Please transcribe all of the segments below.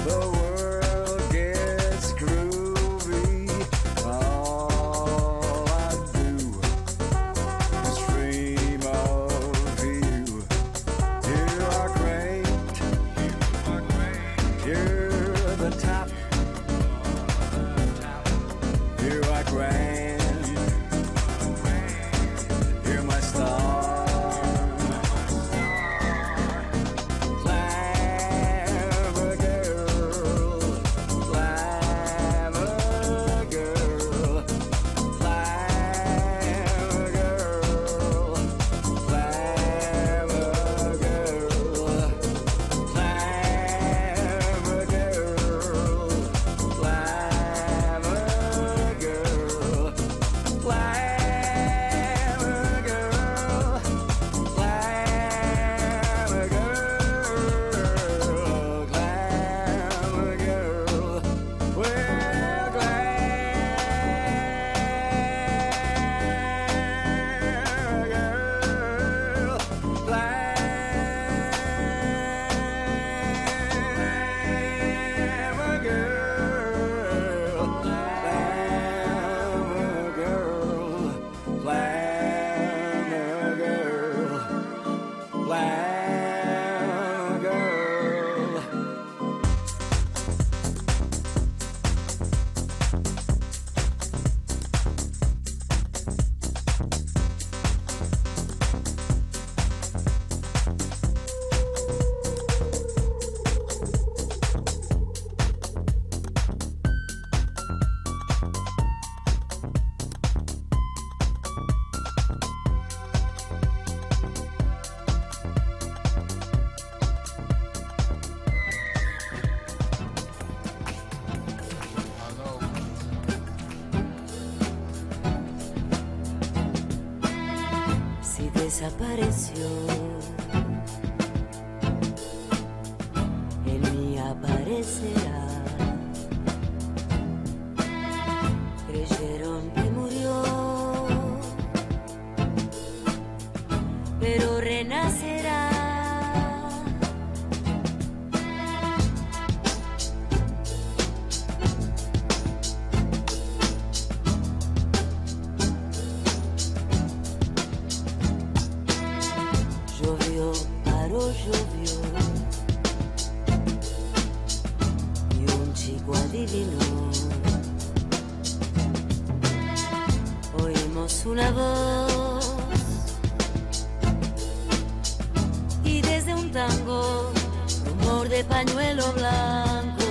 The world gets groovy. All I do is dream of you. You are great. You're the top. You are grand. You're my star. Glamour girl, glamour girl, glamour girl, glamour girl, glamour girl, glamour girl, glamour girl, glamour girl, glamour girl. Well, glamour girl, glamour girl, glamour girl, glamour girl, glamour girl. Si desapareció, en mí aparecerá. Creyeron que murió, pero renacerá. Llovió, paró, llovió, y un chico adivinó. Oímos una voz, y desde un tango, rumor de pañuelo blanco.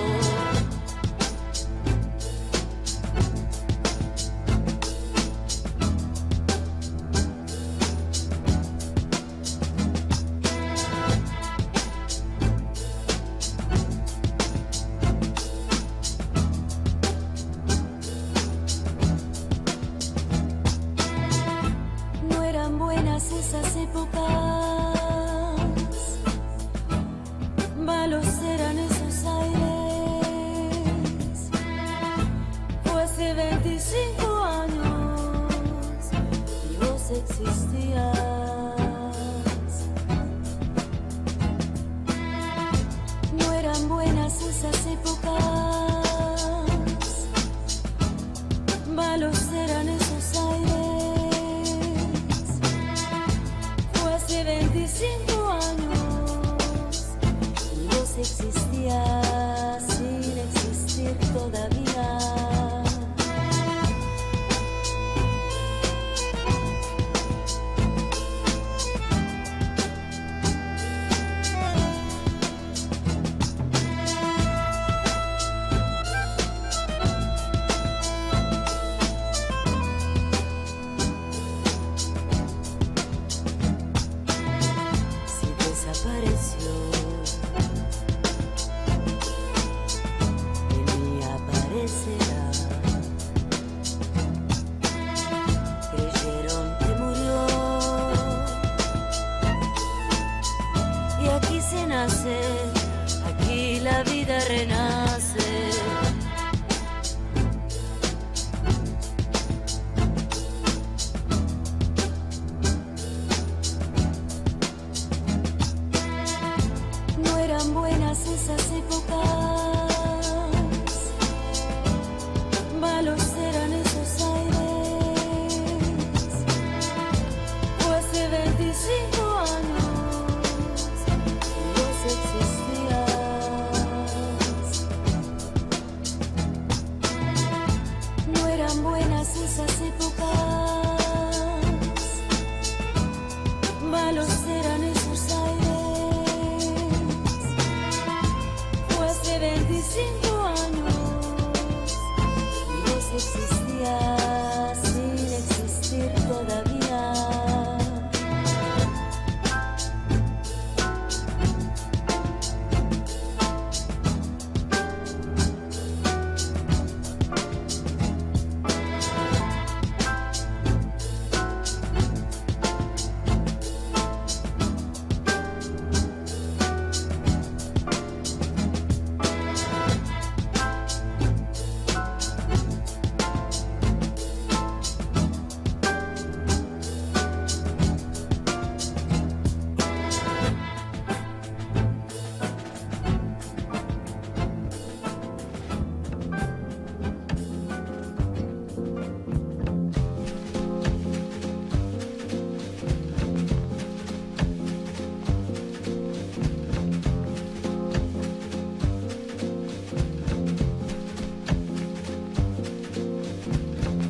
No eran buenas esas épocas, malos eran esos aires. Fue hace 25 años y vos existías. No eran buenas esas épocas, malos eran esos aires. Fue hace 25 años y vos existías sin existir todavía. Si desapareció, en mí aparecerá. Creyeron que murió, y aquí se nace, aquí la vida renace. No eran buenas esas épocas, 25 años y vos existías sin existir todavía.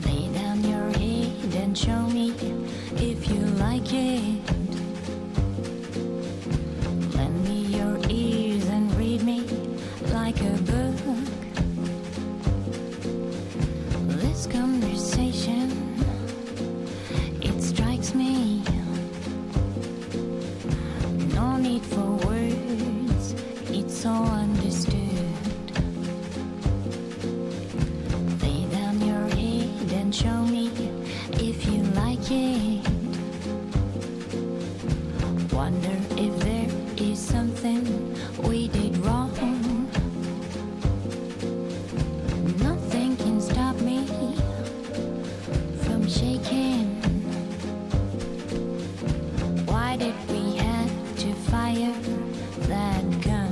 Lay down your head and show me if you like it. Lend me your ears and read me like a book. This conversation, it strikes me. No need for words, it's all understood. Lay down your head and show me if you like it. Wonder if there is something we did wrong. Nothing can stop me from shaking. Why did we have to fire that gun?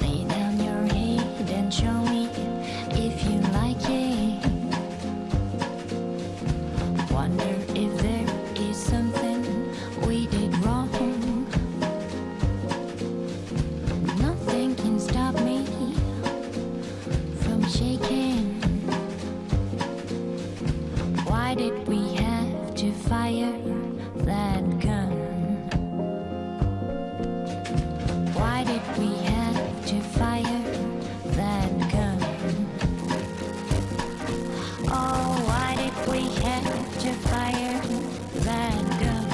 Lay down your head and show me if you like it. Wonder if there is something we did wrong. Nothing can stop me from shaking. Why did we have to fire that gun? Why did we have to fire that gun? Oh, why did we have to fire that gun?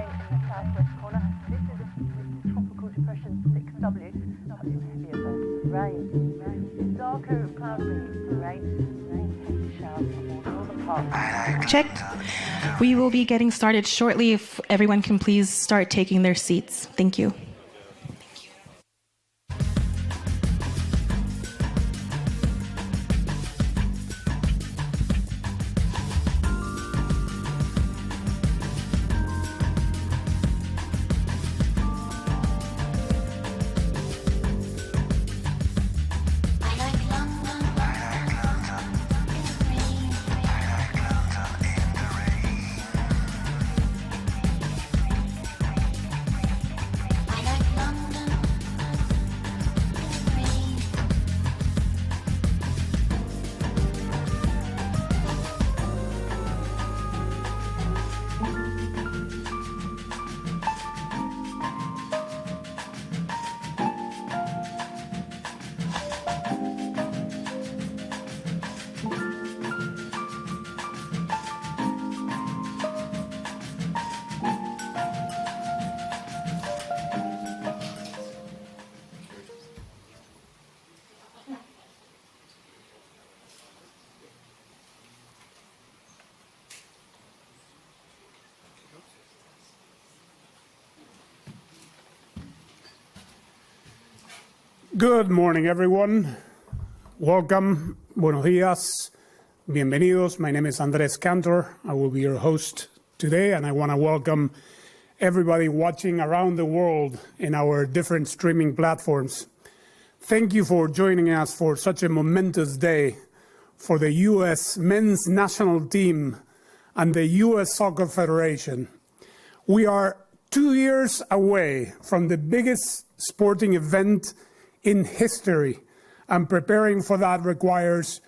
away in the southwest corner. This is tropical depression 6W. Touching heavier bursts of rain. Darker cloud rings, rain, showers from all the parts. Check. We will be getting started shortly. If everyone can please start taking their seats. Thank you. Good morning, everyone. Welcome. Buenos días. Bienvenidos. My name is Andres Cantor. I will be your host today, and I want to welcome everybody watching around the world in our different streaming platforms. Thank you for joining us for such a momentous day for the U.S. men's national team and the U.S. Soccer Federation. We are 2 years away from the biggest sporting event in history, and preparing for that requires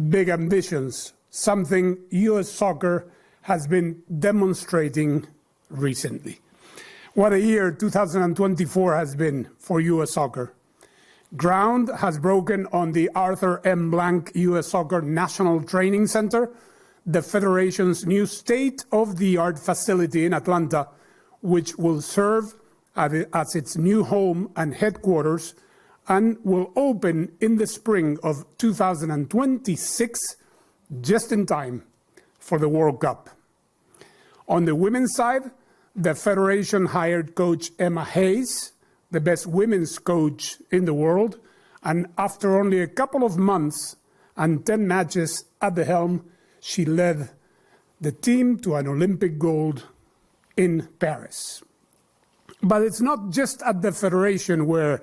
big ambitions, something U.S. soccer has been demonstrating recently. What a year 2024 has been for U.S. soccer. Ground has broken on the Arthur M. Blank U.S. Soccer National Training Center, the Federation's new state-of-the-art facility in Atlanta, which will serve as its new home and headquarters and will open in the spring of 2026, just in time for the World Cup. On the women's side, the Federation hired coach Emma Hayes, the best women's coach in the world, and after only a couple of months and 10 matches at the helm, she led the team to an Olympic gold in Paris. But it's not just at the Federation where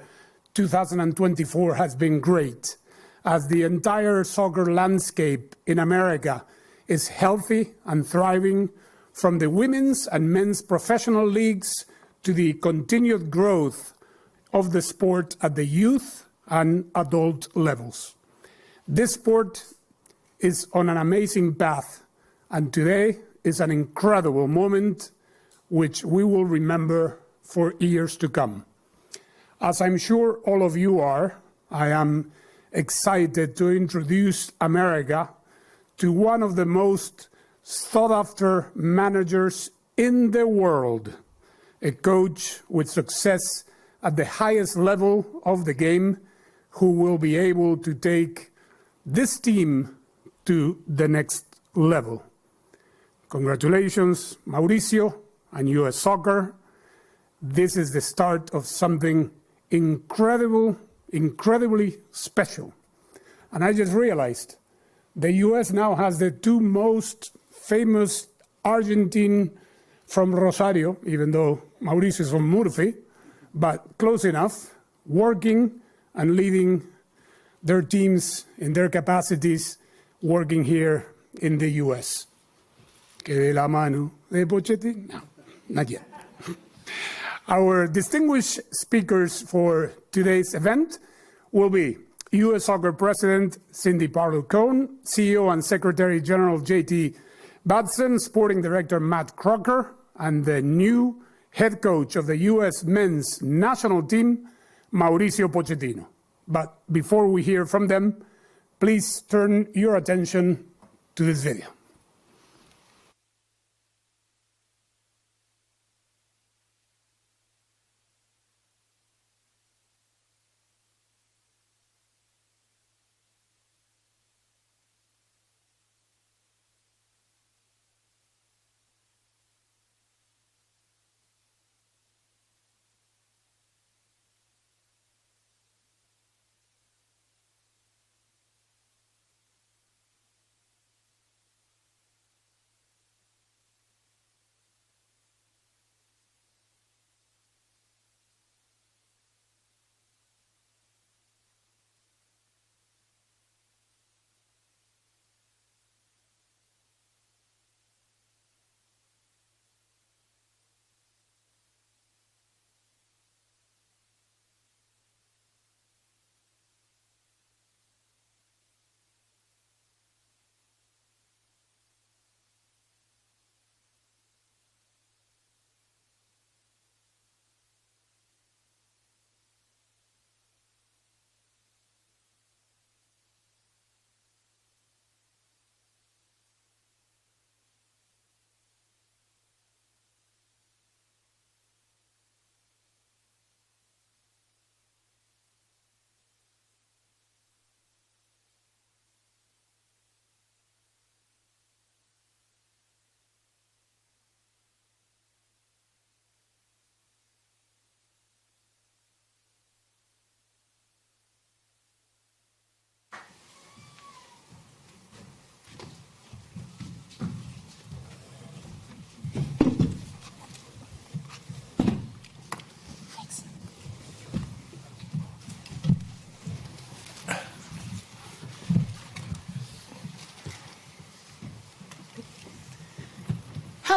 2024 has been great, as the entire soccer landscape in America is healthy and thriving, from the women's and men's professional leagues to the continued growth of the sport at the youth and adult levels. This sport is on an amazing path, and today is an incredible moment which we will remember for years to come. As I'm sure all of you are, I am excited to introduce America to one of the most sought-after managers in the world, a coach with success at the highest level of the game, who will be able to take this team to the next level. Congratulations, Mauricio and U.S. Soccer. This is the start of something incredibly special. And I just realized the U.S. now has the two most famous Argentine from Rosario, even though Mauricio is from Murphy, but close enough, working and leading their teams in their capacities, working here in the U.S. Que de la mano de Pochettino? No, not yet. Our distinguished speakers for today's event will be U.S. Soccer President Cindy Parlow-Cohn, CEO and Secretary General J.T. Batson, Sporting Director Matt Crocker, and the new head coach of the U.S. men's national team, Mauricio Pochettino. But before we hear from them, please turn your attention to this video.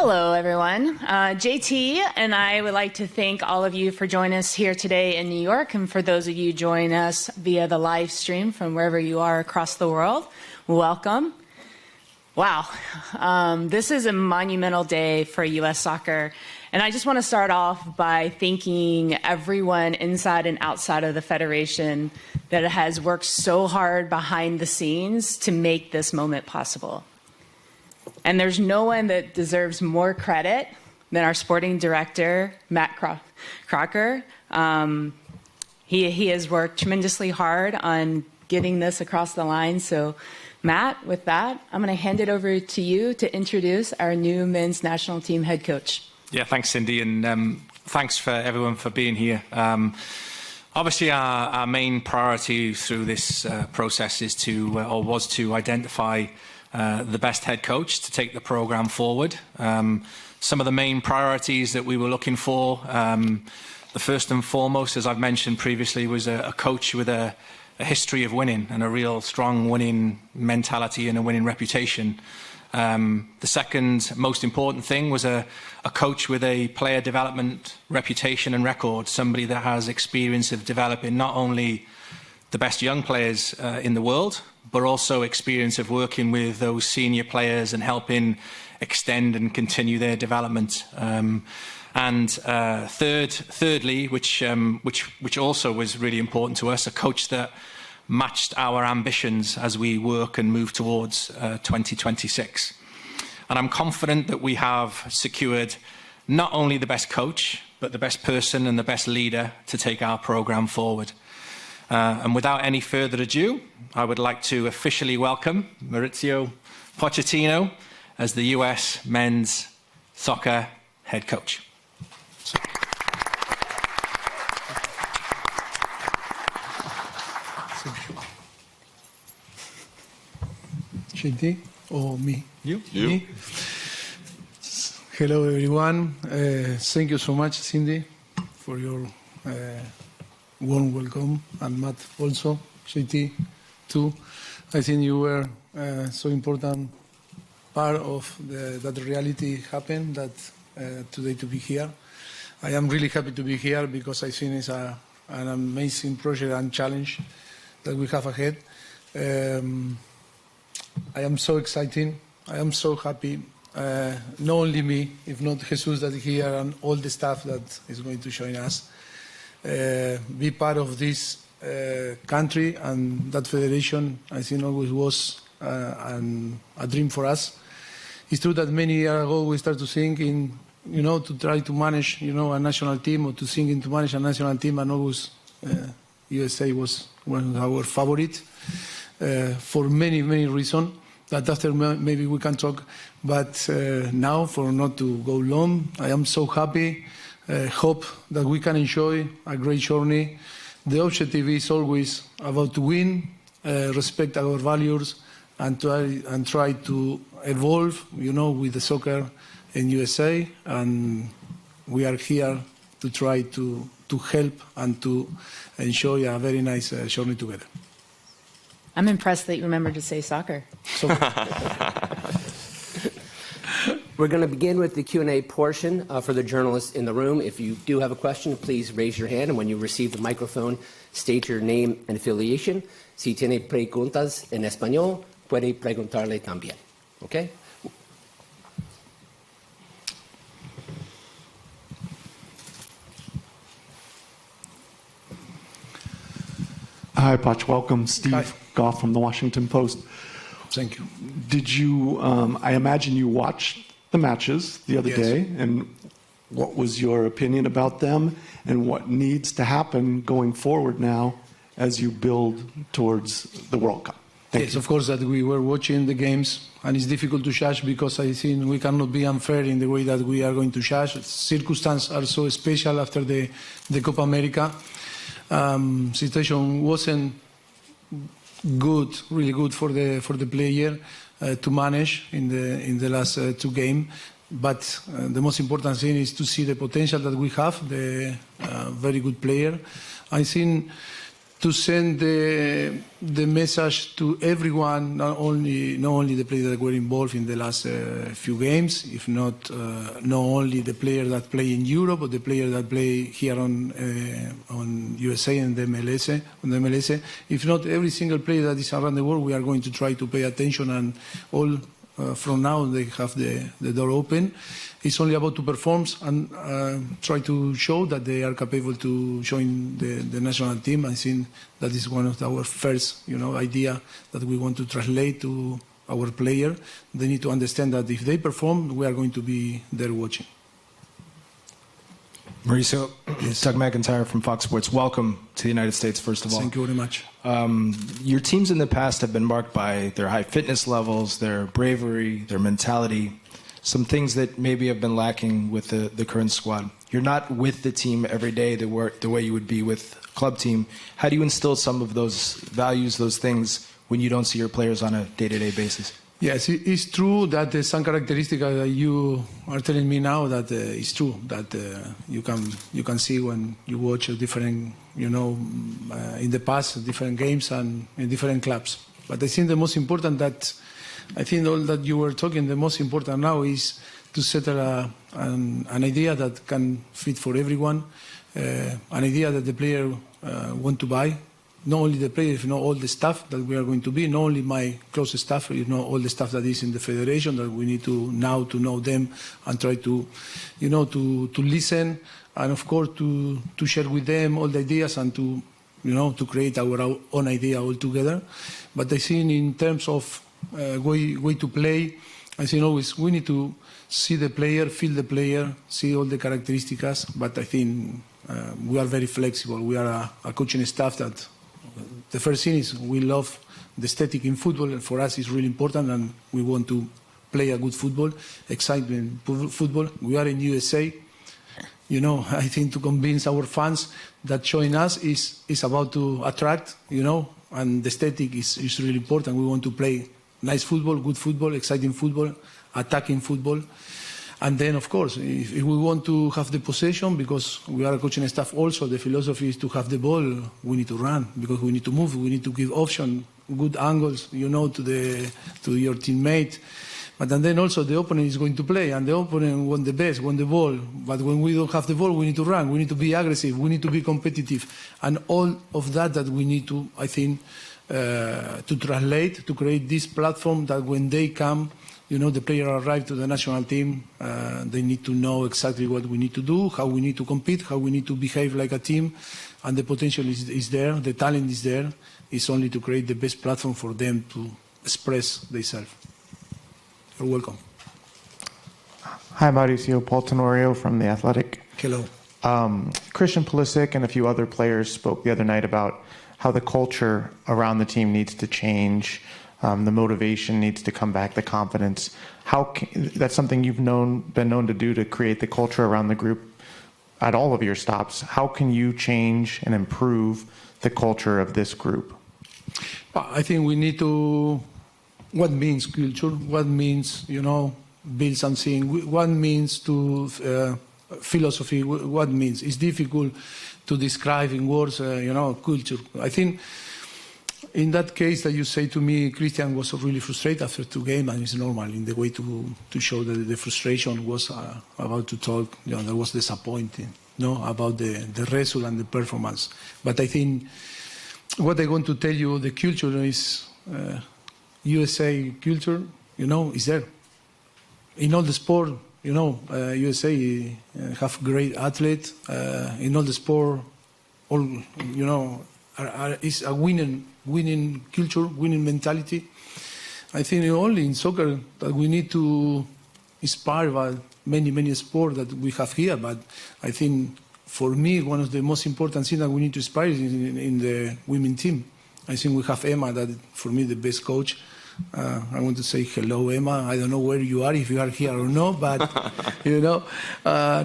Hello, everyone. JT and I would like to thank all of you for joining us here today in New York, and for those of you joining us via the live stream from wherever you are across the world, welcome. Wow, this is a monumental day for U.S. soccer, and I just want to start off by thanking everyone inside and outside of the Federation that has worked so hard behind the scenes to make this moment possible. And there's no one that deserves more credit than our sporting director, Matt Crocker. He has worked tremendously hard on getting this across the line. So, Matt, with that, I'm going to hand it over to you to introduce our new men's national team head coach. Yeah, thanks, Cindy, and thanks for everyone for being here. Obviously, our main priority through this process is was to identify the best head coach to take the program forward. Some of the main priorities that we were looking for, the first and foremost, as I've mentioned previously, was a coach with a history of winning and a real strong winning mentality and a winning reputation. The second most important thing was a coach with a player development reputation and record, somebody that has experience of developing not only the best young players in the world, but also experience of working with those senior players and helping extend and continue their development. Thirdly, which also was really important to us, a coach that matched our ambitions as we work and move towards 2026. And I'm confident that we have secured not only the best coach, but the best person and the best leader to take our program forward. And without any further ado, I would like to officially welcome Maurizio Pochettino as the US men's soccer head coach. JT or me? You. Me? Hello, everyone. Thank you so much, Cindy, for your warm welcome, and Matt also, JT too. I think you were so important part of that reality happened that today to be here. I am really happy to be here because I think it's an amazing project and challenge that we have ahead. I am so excited. I am so happy. Not only me, if not Jesus that is here and all the staff that is going to join us. Be part of this country and that federation, I think always was a dream for us. It's true that many years ago we started to think in, to try to manage, a national team or to think in to manage a national team, and always USA was one of our favorite for many, many reasons that after maybe we can talk. But now, for not to go long, I am so happy. Hope that we can enjoy a great journey. The objective is always about to win, respect our values, and try to evolve, with the soccer in USA. And we are here to try to help and to enjoy a very nice journey together. I'm impressed that you remembered to say soccer. We're going to begin with the Q&A portion for the journalists in the room. If you do have a question, please raise your hand, and when you receive the microphone, state your name and affiliation. Si tiene preguntas en español, puede preguntarle también. Okay? Hi, Poch. Welcome. Steve Goff from the Washington Post. Thank you. Did you, I imagine you watched the matches the other day, and what was your opinion about them, and what needs to happen going forward now as you build towards the World Cup? Yes, of course, that we were watching the games, and it's difficult to judge because I think we cannot be unfair in the way that we are going to judge. Circumstances are so special after the Copa America. Situation wasn't good, really good for the player to manage in the last two games. But the most important thing is to see the potential that we have, the very good player. I think to send the message to everyone, not only the players that were involved in the last few games, if not only the players that play in Europe or the players that play here on USA and the MLS, if not every single player that is around the world, we are going to try to pay attention, and all from now they have the door open. It's only about to perform and try to show that they are capable to join the national team. I think that is one of our first, idea that we want to translate to our player. They need to understand that if they perform, we are going to be there watching. Mauricio, Doug McIntyre from Fox Sports. Welcome to the United States, first of all. Thank you very much. Your teams in the past have been marked by their high fitness levels, their bravery, their mentality, some things that maybe have been lacking with the current squad. You're not with the team every day the way you would be with a club team. How do you instill some of those values, those things, when you don't see your players on a day-to-day basis? Yes, it's true that some characteristics that you are telling me now that it's true that you can see when you watch different, in the past, different games and in different clubs. But I think the most important all that you were talking, the most important now is to settle an idea that can fit for everyone, an idea that the player want to buy. Not only the players, all the staff that we are going to be, not only my closest staff, all the staff that is in the federation, that we need to now to know them and try to, to listen, and of course to share with them all the ideas and to, to create our own idea all together. But I think in terms of way to play, I think always we need to see the player, feel the player, see all the characteristics. But I think we are very flexible. We are a coaching staff that. The first thing is we love the aesthetic in football, and for us it's really important, and we want to play a good football, excitement football. We are in USA. I think to convince our fans that showing us is about to attract, and the aesthetic is really important. We want to play nice football, good football, exciting football, attacking football. And then, of course, if we want to have the possession, because we are a coaching staff also, the philosophy is to have the ball, we need to run, because we need to move, we need to give option, good angles, to your teammate. But then also the opponent is going to play, and the opponent want the best, want the ball. But when we don't have the ball, we need to run, we need to be aggressive, we need to be competitive. And all of that we need to, I think, to translate, to create this platform that when they come, the player arrive to the national team, they need to know exactly what we need to do, how we need to compete, how we need to behave like a team, and the potential is there, the talent is there. It's only to create the best platform for them to express themselves. You're welcome. Hi, Mauricio. Paul Tenorio from The Athletic. Hello. Christian Pulisic and a few other players spoke the other night about how the culture around the team needs to change. The motivation needs to come back, the confidence. That's something you've been known to do to create the culture around the group at all of your stops. How can you change and improve the culture of this group? I think we need to, what means culture, what means, build something, what means to philosophy, what means. It's difficult to describe in words, culture. I think in that case that you say to me, Christian was really frustrated after 2 games, and it's normal in the way to show that the frustration was about to talk, there was disappointing, about the result and the performance. But I think what I want to tell you, the culture is USA culture, is there. In all the sport, USA have great athletes. In all the sport, is a winning culture, winning mentality. I think only in soccer that we need to inspire by many sports that we have here. But I think for me, one of the most important things that we need to inspire is in the women team. I think we have Emma, that for me the best coach. I want to say hello, Emma. I don't know where you are, if you are here or not, but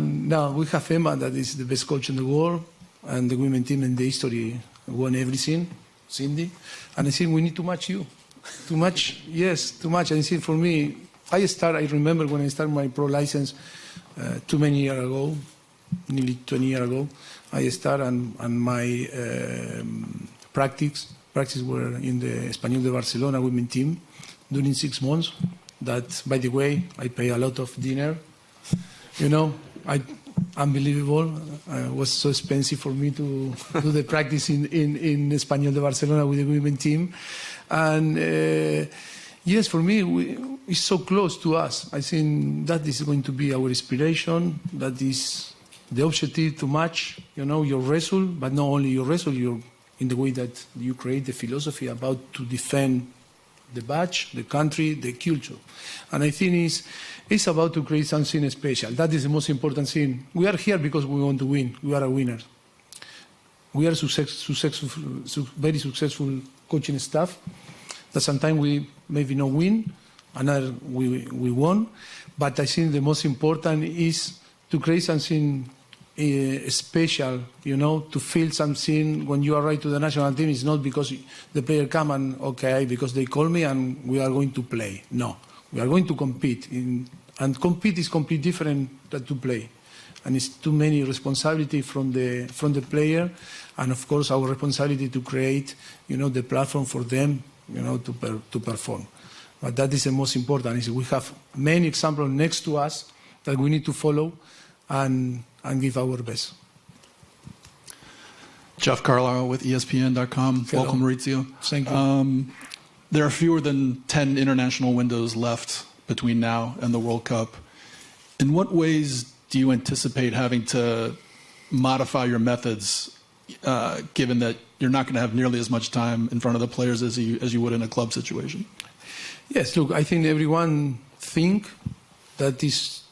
now we have Emma, that is the best coach in the world, and the women team in the history won everything, Cindy. And I think we need to match you. Too much, yes, too much. And I think for me, I remember when I started my pro license too many years ago, nearly 20 years ago, I started, and my practice were in the Español de Barcelona women team during 6 months. That, by the way, I pay a lot of dinner. Unbelievable. It was so expensive for me to do the practice in Español de Barcelona with the women team. And yes, for me, it's so close to us. I think that is going to be our inspiration. That is the objective to match, your result, but not only your result, in the way that you create the philosophy about to defend the badge, the country, the culture. And I think it's about to create something special. That is the most important thing. We are here because we want to win. We are a winner. We are very successful coaching staff that sometimes we maybe not win, another we won. But I think the most important is to create something special, to feel something when you arrive to the national team. It's not because the player come and, because they call me and we are going to play. No, we are going to compete. And compete is completely different than to play. And it's too many responsibility from the player. And of course, our responsibility to create, the platform for them, to perform. But that is the most important. Is we have many examples next to us that we need to follow and give our best. Jeff Carlisle with ESPN.com. Hello. Welcome, Maurizio. Thank you. There are fewer than 10 international windows left between now and the World Cup. In what ways do you anticipate having to modify your methods, given that you're not going to have nearly as much time in front of the players as you would in a club situation? Yes, look, I think everyone think that is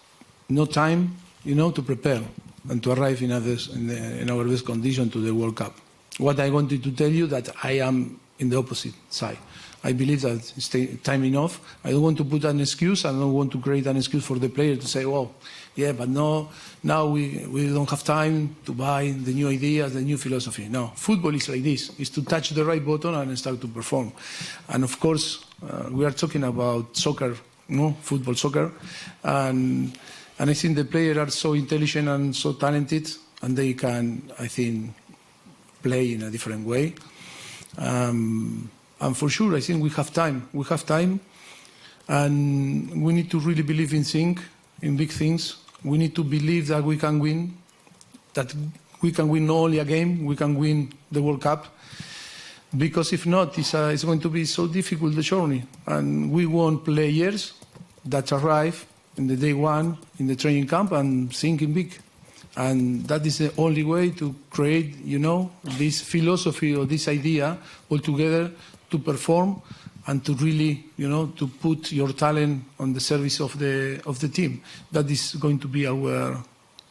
no time, to prepare and to arrive in our best condition to the World Cup. What I wanted to tell you that I am in the opposite side. I believe that it's time enough. I don't want to put an excuse. I don't want to create an excuse for the player to say, but no, now we don't have time to buy the new ideas, the new philosophy. No, football is like this. It's to touch the right button and start to perform. And of course, we are talking about soccer, football, soccer. And I think the players are so intelligent and so talented, and they can, I think, play in a different way. And for sure, I think we have time. We have time, and we need to really believe in big things. We need to believe that we can win, not only a game, we can win the World Cup. Because if not, it's going to be so difficult, the journey. And we want players that arrive in the day one in the training camp and thinking big. And that is the only way to create, this philosophy or this idea all together to perform and to really, to put your talent on the service of the team. That is going to be our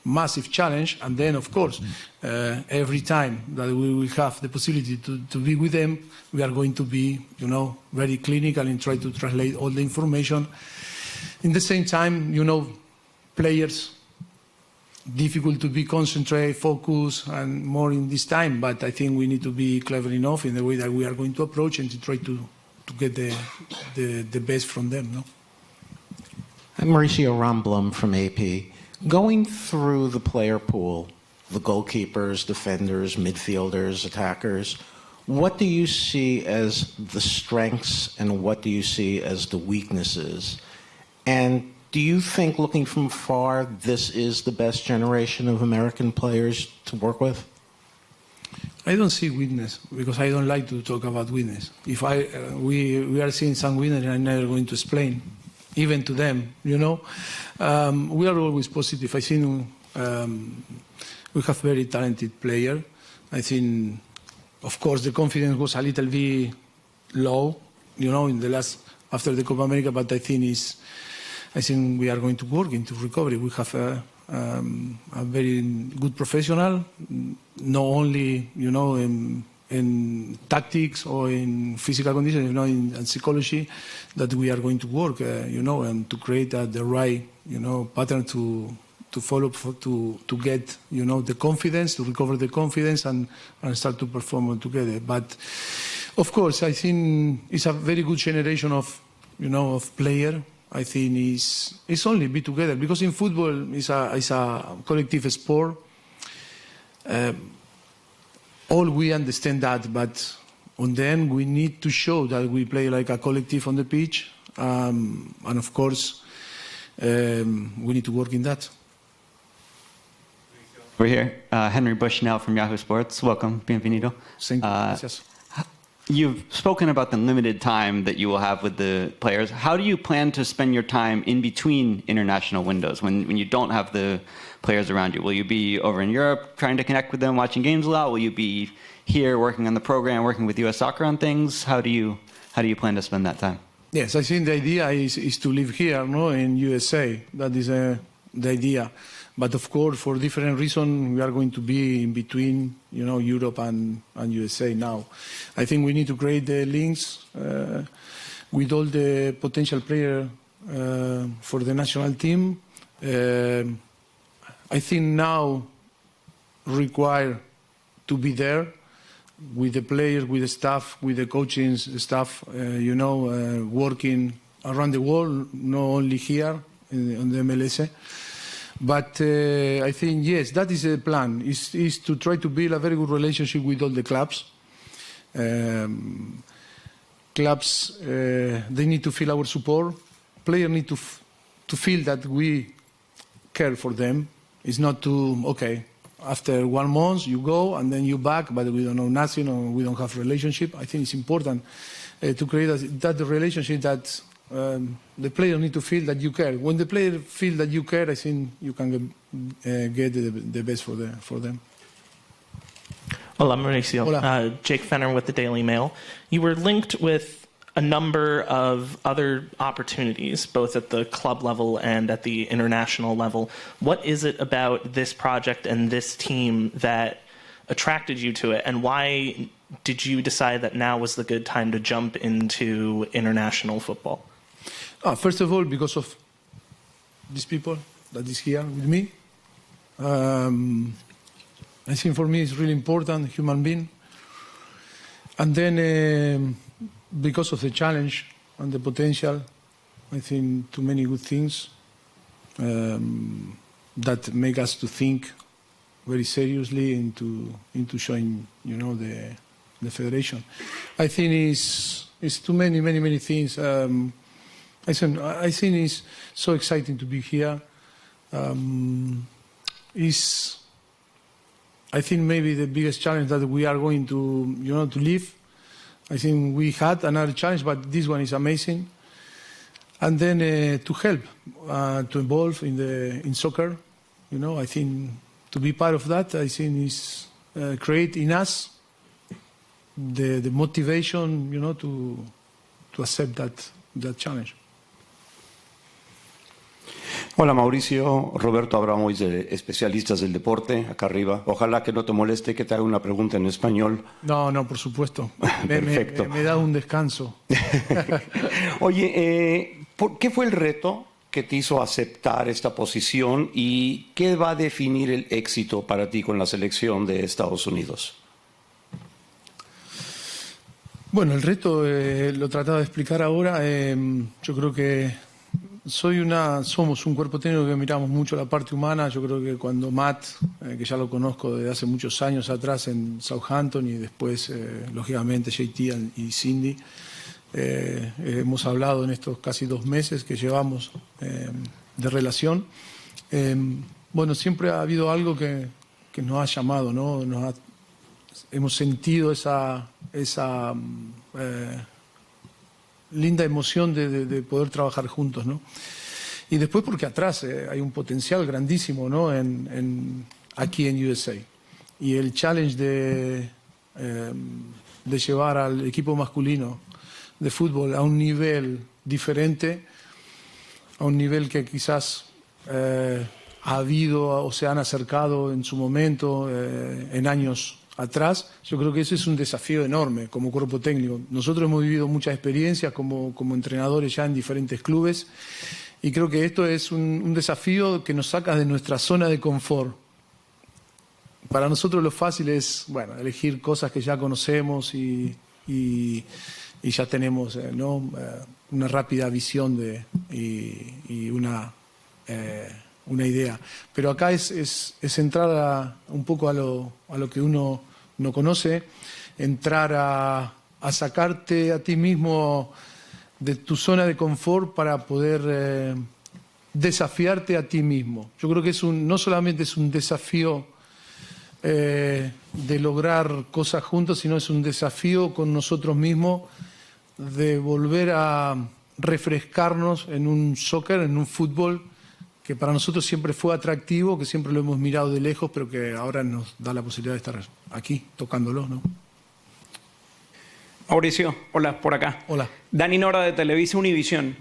massive challenge. And then, of course, every time that we will have the possibility to be with them, we are going to be, very clinical and try to translate all the information. In the same time, players, difficult to be concentrated, focused, and more in this time. But I think we need to be clever enough in the way that we are going to approach and to try to get the best from them. No? I'm Mauricio Ramblum from AP. Going through the player pool, the goalkeepers, defenders, midfielders, attackers, what do you see as the strengths and what do you see as the weaknesses? And do you think, looking from afar, this is the best generation of American players to work with? I don't see weakness because I don't like to talk about weakness. If we are seeing some weakness, I'm never going to explain, even to them. We are always positive. I think we have very talented players. I think, of course, the confidence was a little bit low, in the last after the Copa America. But I think we are going to work into recovery. We have a very good professional, not only in tactics or in physical conditions, in psychology, that we are going to work, and to create the right, pattern to follow to get, the confidence, to recover the confidence and start to perform together. But of course, I think it's a very good generation of player. I think it's only be together because in football it's a collective sport. All we understand that, but And then we need to show that we play like a collective on the pitch. And of course, we need to work in that. We're here. Henry Bushnell from Yahoo Sports. Welcome. Bienvenido. Thank you. Gracias. You've spoken about the limited time that you will have with the players. How do you plan to spend your time in between international windows when you don't have the players around you? Will you be over in Europe trying to connect with them, watching games a lot? Will you be here working on the program, working with US Soccer on things? How do you plan to spend that time? Yes, I think the idea is to live here, no, in USA. That is the idea. But of course, for different reasons, we are going to be in between, Europe and USA now. I think we need to create the links with all the potential players for the national team. I think now require to be there with the players, with the staff, with the coaching staff, working around the world, not only here on the MLS. But I think, yes, that is the plan, is to try to build a very good relationship with all the clubs. Clubs, they need to feel our support. Players need to feel that we care for them. It's not after 1 month you go and then you back, but we don't know nothing or we don't have relationship. I think it's important to create that relationship that the player need to feel that you care. When the player feel that you care, I think you can get the best for them. Hola, Mauricio. Hola. Jake Fenner with the Daily Mail. You were linked with a number of other opportunities, both at the club level and at the international level. What is it about this project and this team that attracted you to it, and why did you decide that now was the good time to jump into international football? First of all, because of these people that is here with me. I think for me it's really important, human being. And then because of the challenge and the potential, I think too many good things that make us to think very seriously into showing, the federation. I think it's too many things. I think it's so exciting to be here. I think maybe the biggest challenge that we are going to, to live. I think we had another challenge, but this one is amazing. And then to help, to involve in soccer, I think to be part of that, I think is create in us the motivation, to accept that challenge. Hola Mauricio, Roberto Abramovich de Especialistas del Deporte, acá arriba. Ojalá que no te moleste que te haga una pregunta en español. No, por supuesto. Perfecto. Me da un descanso. Oye, ¿qué fue el reto que te hizo aceptar esta posición y qué va a definir el éxito para ti con la selección de Estados Unidos? Bueno, el reto lo trataba de explicar ahora. Yo creo que somos un cuerpo técnico que miramos mucho la parte humana. Yo creo que cuando Matt, que ya lo conozco desde hace muchos años atrás en Southampton y después, lógicamente, JT y Cindy, hemos hablado en estos casi 2 meses que llevamos de relación. Bueno, siempre ha habido algo que nos ha llamado, ¿no? Hemos sentido esa linda emoción de poder trabajar juntos, ¿no? Y después porque atrás hay un potencial grandísimo, ¿no? Aquí en USA. Y el challenge de llevar al equipo masculino de fútbol a un nivel diferente, a un nivel que quizás ha habido o se han acercado en su momento, en años atrás. Yo creo que ese es un desafío enorme como cuerpo técnico. Nosotros hemos vivido muchas experiencias como entrenadores ya en diferentes clubes y creo que esto es un desafío que nos saca de nuestra zona de confort. Para nosotros lo fácil es, elegir cosas que ya conocemos y ya tenemos una rápida visión y una idea. Pero acá es entrar un poco a lo que uno no conoce, entrar a sacarte a ti mismo de tu zona de confort para poder desafiarte a ti mismo. Yo creo que no solamente es un desafío de lograr cosas juntos, sino es un desafío con nosotros mismos de volver a refrescarnos en un soccer, en un fútbol que para nosotros siempre fue atractivo, que siempre lo hemos mirado de lejos, pero que ahora nos da la posibilidad de estar aquí tocándolo, ¿no? Mauricio, hola, por acá. Hola. Dani Nora de Televisa Univisión.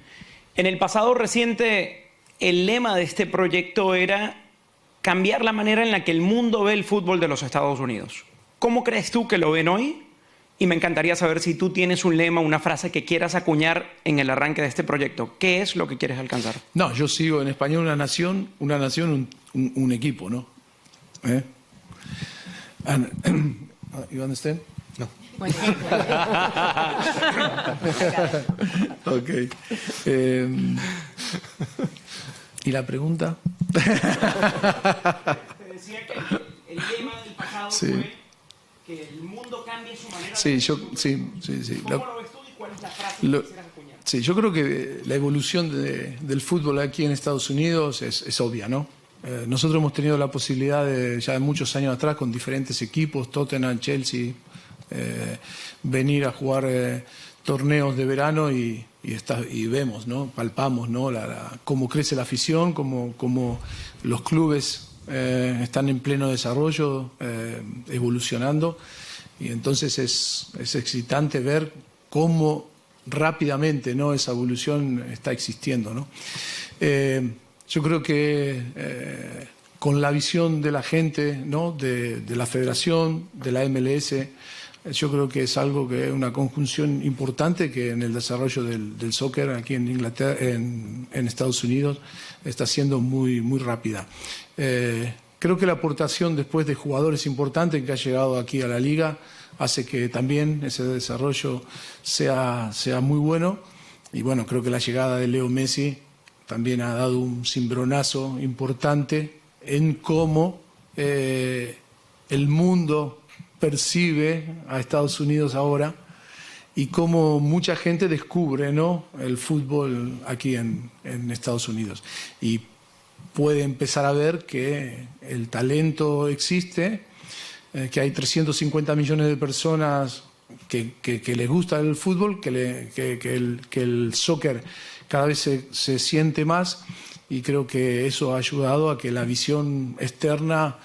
En el pasado reciente, el lema de este proyecto era cambiar la manera en la que el mundo ve el fútbol de los Estados Unidos. ¿Cómo crees tú que lo ven hoy? Y me encantaría saber si tú tienes un lema, una frase que quieras acuñar en el arranque de este proyecto. ¿Qué es lo que quieres alcanzar? No, yo sigo en español una nación, un equipo, ¿no? You understand? No. Ok. ¿Y la pregunta? Te decía que el lema del pasado fue que el mundo cambie su manera de ver. Sí. ¿Cómo lo ves tú y cuál es la frase que quisieras acuñar? Sí, yo creo que la evolución del fútbol aquí en Estados Unidos es obvia, ¿no? Nosotros hemos tenido la posibilidad ya de muchos años atrás con diferentes equipos, Tottenham, Chelsea, venir a jugar torneos de verano y vemos, ¿no? Palpamos, ¿no? Cómo crece la afición, cómo los clubes están en pleno desarrollo, evolucionando, y entonces es excitante ver cómo rápidamente, ¿no? Esa evolución está existiendo, ¿no? Yo creo que con la visión de la gente, ¿no? de la federación, de la MLS, yo creo que es algo que es una conjunción importante que en el desarrollo del soccer aquí en Inglaterra, en Estados Unidos, está siendo muy, muy rápida. Creo que la aportación después de jugadores importantes que han llegado aquí a la liga hace que también ese desarrollo sea muy bueno. Y bueno, creo que la llegada de Leo Messi también ha dado un cimbronazo importante en cómo el mundo percibe a Estados Unidos ahora y cómo mucha gente descubre, ¿no? el fútbol aquí en Estados Unidos. Y puede empezar a ver que el talento existe, que hay 350 millones de personas que les gusta el fútbol, que el soccer cada vez se siente más, y creo que eso ha ayudado a que la visión externa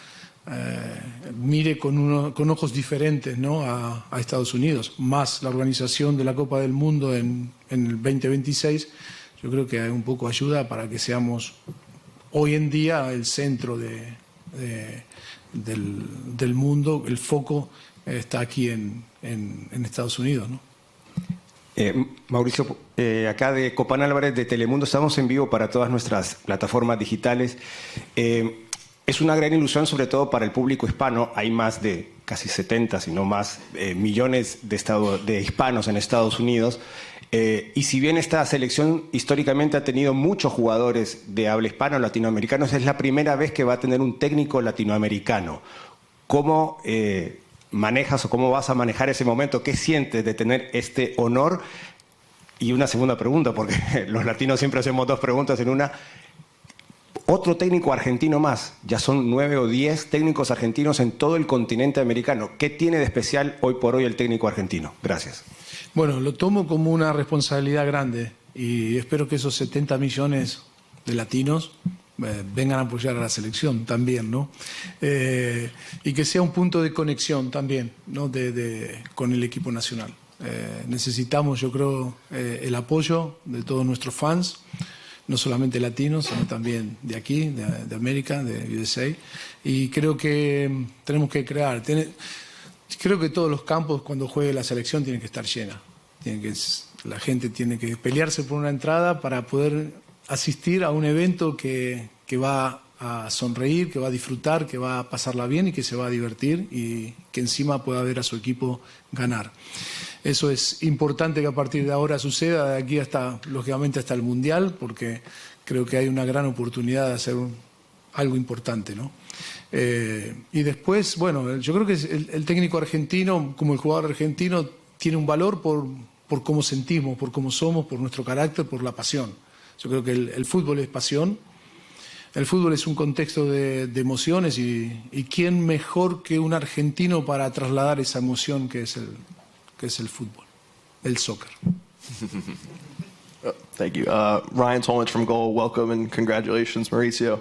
mire con ojos diferentes, ¿no? a Estados Unidos. Más la organización de la Copa del Mundo en el 2026, yo creo que un poco ayuda para que seamos hoy en día el centro del mundo. El foco está aquí en Estados Unidos, ¿no? Mauricio, acá de Copán Álvarez de Telemundo, estamos en vivo para todas nuestras plataformas digitales. Es una gran ilusión, sobre todo para el público hispano. Hay más de casi 70, si no más, millones de hispanos en Estados Unidos. Y si bien esta selección históricamente ha tenido muchos jugadores de habla hispana, latinoamericanos, es la primera vez que va a tener un técnico latinoamericano. ¿Cómo manejas o cómo vas a manejar ese momento? ¿Qué sientes de tener este honor? Y una segunda pregunta, porque los latinos siempre hacemos dos preguntas en una. Otro técnico argentino más. Ya son 9 o 10 técnicos argentinos en todo el continente americano. ¿Qué tiene de especial hoy por hoy el técnico argentino? Gracias. Bueno, lo tomo como una responsabilidad grande y espero que esos 70 millones de latinos vengan a apoyar a la selección también, ¿no? Y que sea un punto de conexión también, ¿no? con el equipo nacional. Necesitamos, yo creo, el apoyo de todos nuestros fans, no solamente latinos, sino también de aquí, de América, de USA. Y creo que tenemos que crear. Creo que todos los campos, cuando juegue la selección, tienen que estar llenas. La gente tiene que pelearse por una entrada para poder asistir a un evento que va a sonreír, que va a disfrutar, que va a pasarla bien y que se va a divertir, y que encima pueda ver a su equipo ganar. Eso es importante que a partir de ahora suceda, de aquí hasta, lógicamente, hasta el Mundial, porque creo que hay una gran oportunidad de hacer algo importante, ¿no? Y después, bueno, yo creo que el técnico argentino, como el jugador argentino, tiene un valor por cómo sentimos, por cómo somos, por nuestro carácter, por la pasión. Yo creo que el fútbol es pasión, el fútbol es un contexto de emociones y quién mejor que un argentino para trasladar esa emoción que es el fútbol, el soccer. Thank you. Ryan Tolmich from Goal, welcome and congratulations, Mauricio.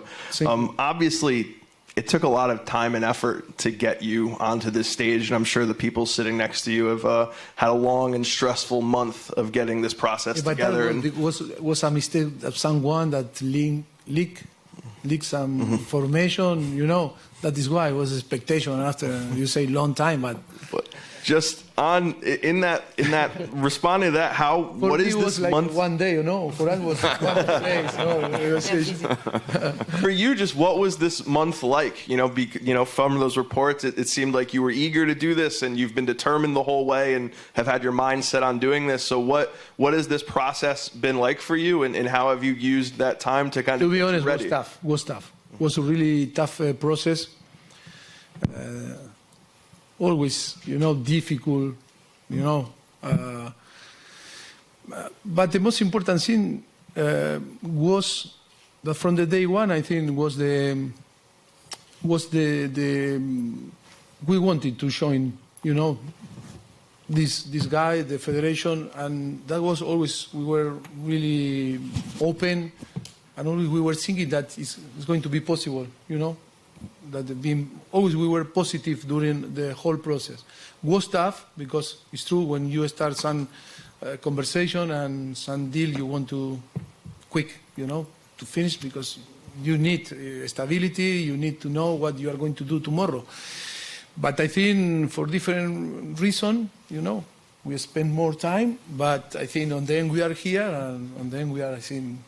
Obviously, it took a lot of time and effort to get you onto this stage, and I'm sure the people sitting next to you have had a long and stressful month of getting this process together. And it was a mistake of someone that leaked some information, you know. That is why it was expectation after you say long time, but just in that responding to that, what is this this like month? One day, you know. For us was 1 day. For you, just what was this month like? You know, from those reports, it seemed like you were eager to do this, and you've been determined the whole way, and have had your mind set on doing this. So, what has this process been like for you, and how have you used that time to kind of to be honest, ready? was tough. Was a really tough process. Always, you know, difficult, you know. But the most important thing was that from the day one, I think, was the we wanted to join, you know, this guy, the federation, and that was always, we were really open, and always we were thinking that it's going to be possible, you know. That always we were positive during the whole process. Was tough because it's true when you start some conversation and some deal you want to quick, you know, to finish because you need stability, you need to know what you are going to do tomorrow. But I think for different reasons, you know, we spend more time, but I think on the end we are here and on the end we are, I think,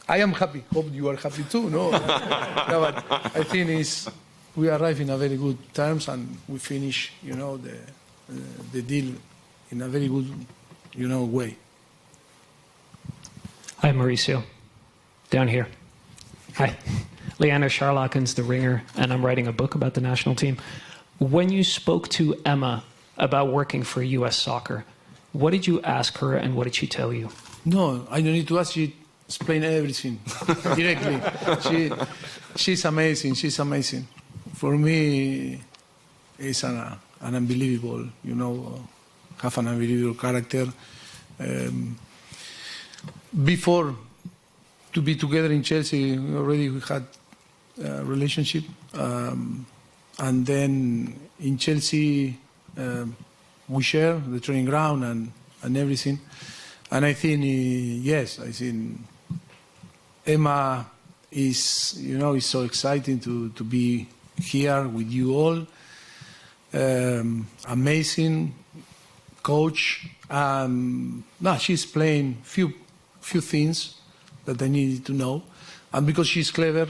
I am happy. Hope you are happy too. No, no, but I think we arrive in a very good terms and we finish, you know, the deal in a very good, you know, way. Hi, Mauricio. Down here. Hi. Leander Charlotten's The Ringer, and I'm writing a book about the national team. When you spoke to Emma about working for U.S. Soccer, what did you ask her and what did she tell you? No, I don't need to ask you. Explain everything directly. She's amazing. She's amazing. For me, it's an unbelievable, you know, have an unbelievable character. Before to be together in Chelsea, already we had a relationship, and then in Chelsea we share the training ground and everything. And I think, yes, I think Emma is, you know, is so exciting to be here with you all. Amazing coach. She's playing few things that I needed to know. And because she's clever,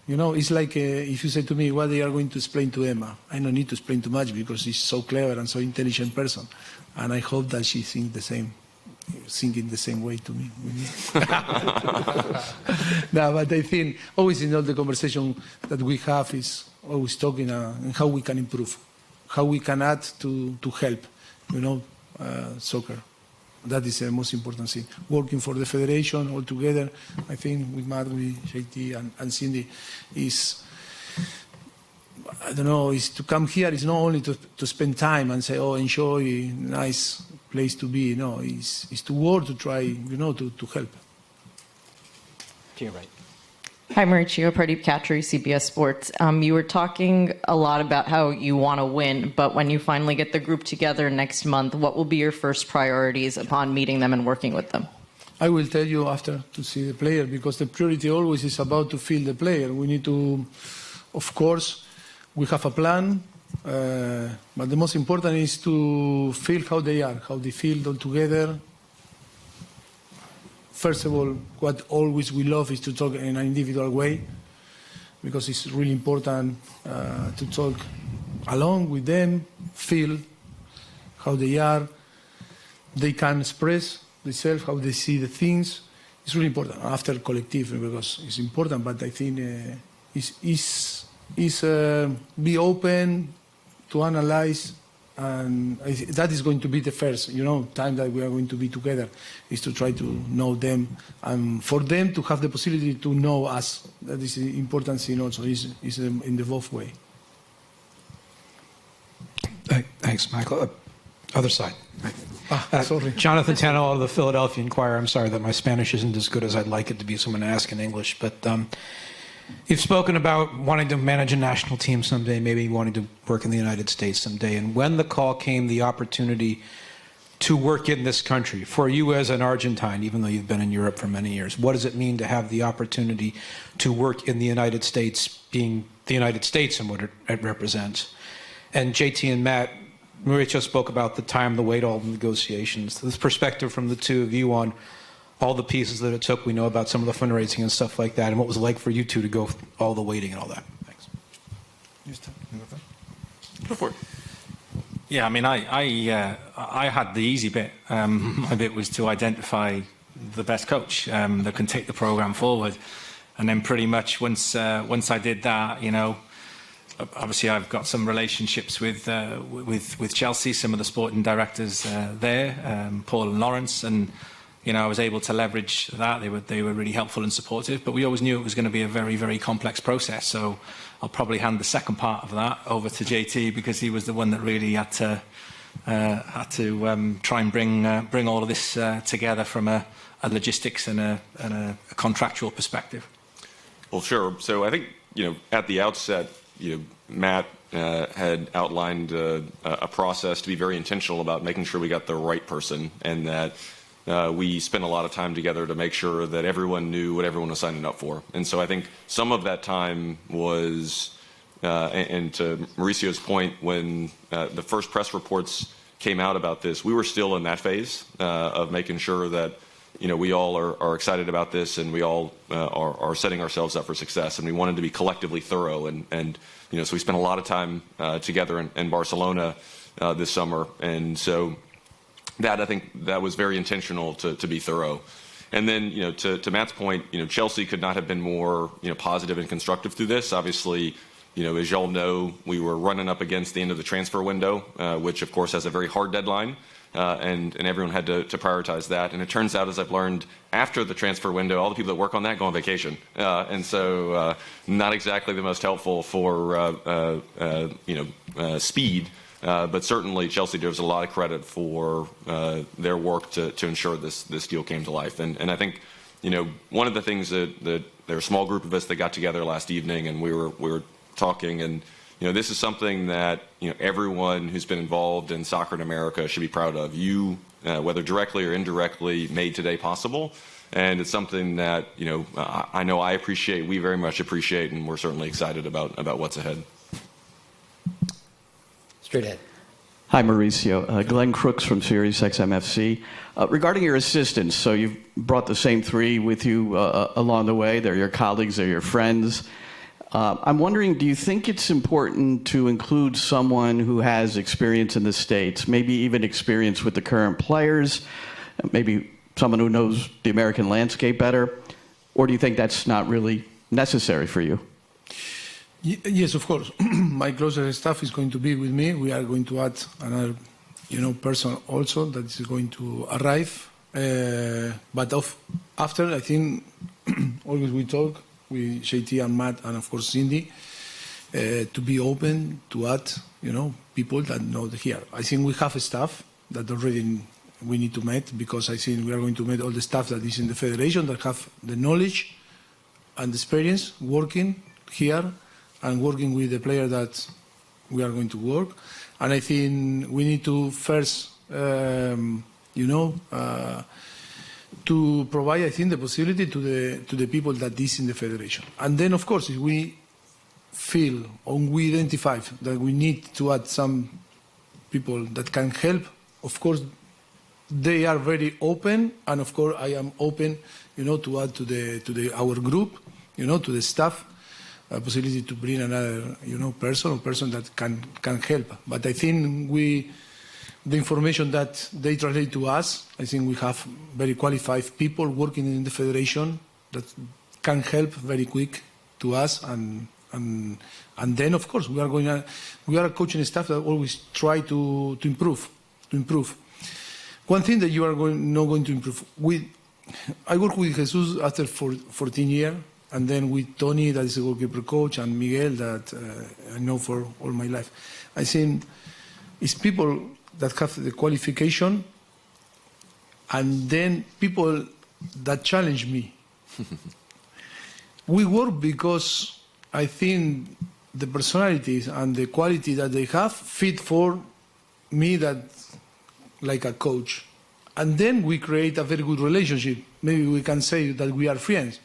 you know, it's like if you say to me, what they are going to explain to Emma, I don't need to explain too much because she's so clever and so intelligent person. And I hope that she thinks the same. Thinking the same way to me. No, but I think always in all the conversation that we have is always talking and how we can improve, how we can add to help, you know, soccer. That is the most important thing. Working for the federation all together, I think with Matt, with JT and Cindy, is, I don't know, is to come here is not only to spend time and say, oh, enjoy, nice place to be. No, is to work, to try, you know, to help. To your right. Hi, Mauricio. Pradeep Katri, CBS Sports. You were talking a lot about how you want to win, but when you finally get the group together next month, what will be your first priorities upon meeting them and working with them? I will tell you after to see the player, because the priority always is about to feel the player. We need to, of course, we have a plan, but the most important is to feel how they are, how they feel all together. First of all, what always we love is to talk in an individual way, because it's really important to talk along with them, feel how they are, they can express themselves, how they see the things. It's really important after collective, because it's important, but I think is be open to analyze that is going to be the first, time that we are going to be together, is to try to know them, and for them to have the possibility to know us. That is the important thing also, is in the both way. Thanks, Michael. Other side. Sorry. Jonathan Tano of the Philadelphia Inquirer. I'm sorry that my Spanish isn't as good as I'd like it to be, so I'm going to ask in English. But you've spoken about wanting to manage a national team someday, maybe wanting to work in the United States someday. And when the call came, the opportunity to work in this country, for you as an Argentine, even though you've been in Europe for many years, what does it mean to have the opportunity to work in the United States, being the United States and what it represents? And JT and Matt, Mauricio spoke about the time, the weight, all the negotiations. This perspective from the two of you on all the pieces that it took. We know about some of the fundraising and stuff like that, and what was it like for you two to go all the waiting and all that. Thanks. Go for it. Yeah, I mean, I had the easy bit. My bit was to identify the best coach that can take the program forward, and then pretty much once I did that, obviously I've got some relationships with Chelsea, some of the sporting directors there, Paul and Lawrence, and I was able to leverage that. They were really helpful and supportive, but we always knew it was going to be a very, very complex process. So I'll probably hand the second part of that over to JT, because he was the one that really had to try and bring all of this together from a logistics and a contractual perspective. Well, sure. So I think at the outset, Matt had outlined a process to be very intentional about making sure we got the right person, and that we spent a lot of time together to make sure that everyone knew what everyone was signing up for. And so I think some of that time was, and to Mauricio's point, when the first press reports came out about this, we were still in that phase of making sure that we all are excited about this, and we all are setting ourselves up for success, and we wanted to be collectively thorough, and so we spent a lot of time together in Barcelona this summer, and so that, I think, that was very intentional to be thorough. And then to Matt's point, Chelsea could not have been more positive and constructive through this. Obviously, as y'all know, we were running up against the end of the transfer window, which of course has a very hard deadline. And everyone had to prioritize that. And it turns out, as I've learned, after the transfer window, all the people that work on that go on vacation. And so not exactly the most helpful for, speed. But certainly Chelsea deserves a lot of credit for their work to ensure this deal came to life. And I think, one of the things that there were a small group of us that got together last evening, and we were talking, and this is something that everyone who's been involved in soccer in America should be proud of. You, whether directly or indirectly, made today possible, and it's something that I know I appreciate. We very much appreciate, and we're certainly excited about what's ahead. Straight ahead. Hi, Mauricio. Glenn Crooks from Sirius XMFC. Regarding your assistants, so you've brought the same three with you along the way. They're your colleagues, they're your friends. I'm wondering, do you think it's important to include someone who has experience in the States, maybe even experience with the current players, maybe someone who knows the American landscape better? Or do you think that's not really necessary for you? Yes, of course. My closer staff is going to be with me. We are going to add another, person also that is going to arrive. But after, I think, always we talk with JT and Matt and of course Cindy to be open to add, people that know here. I think we have a staff that already we need to meet, because I think we are going to meet all the staff that is in the federation that have the knowledge and experience working here and working with the player that we are going to work. And I think we need to first, to provide, I think, the possibility to the people that is in the federation. And then, of course, if we feel or we identify that we need to add some people that can help, of course, they are very open, and of course, I am open, to add to our group, to the staff, a possibility to bring another, person that can help. But I think the information that they translate to us, I think we have very qualified people working in the federation that can help very quick to us and And then, of course, we are a coaching staff that always try to improve. One thing that you are not going to improve. I work with Jesus after 14 years, and then with Tony, that is a goalkeeper coach, and Miguel, that I know for all my life. I think it's people that have the qualification, and then people that challenge me. We work because I think the personalities and the quality that they have fit for me that like a coach. And then we create a very good relationship. Maybe we can say that we are friends.